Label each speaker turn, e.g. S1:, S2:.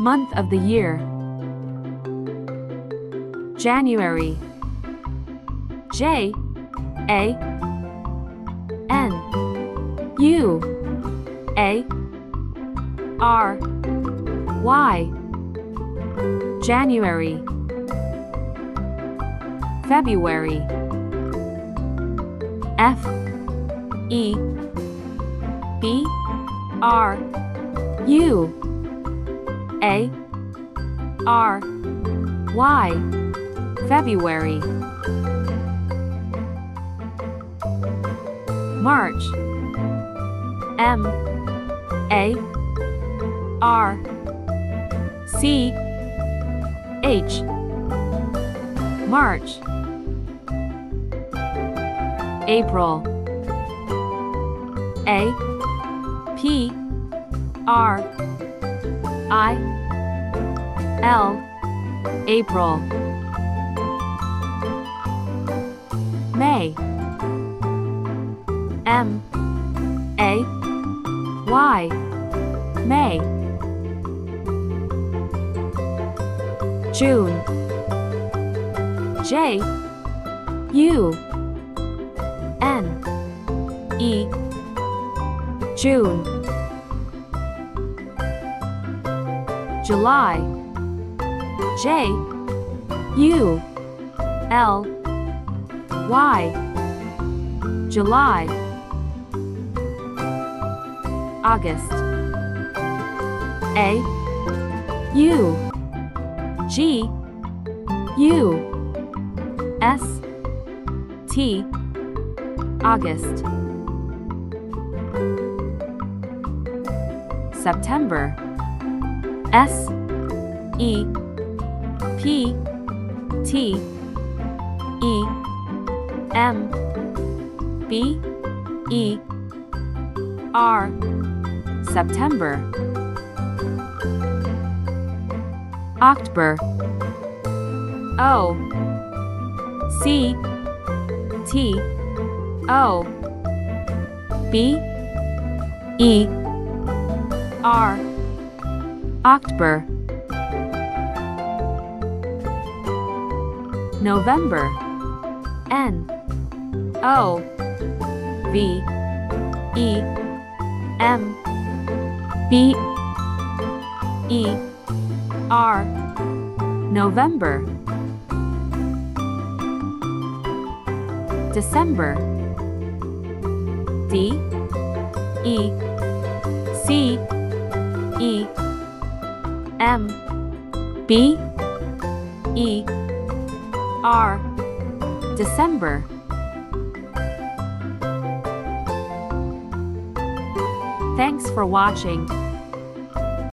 S1: Month of the year. January. J A N U A R Y. January. February. F E B R U A R Y. February. March. M A R C H. March. April. A P R I L. April. May. M A Y. May. June. J U N E. June. July. J U L Y. July. August. A U G U S T. August. September. S E P T E M B E R. September. October. O C T O B E R. October. November. N O V E M B E R. November. December. D E C E M B E R. December. Thanks for watching.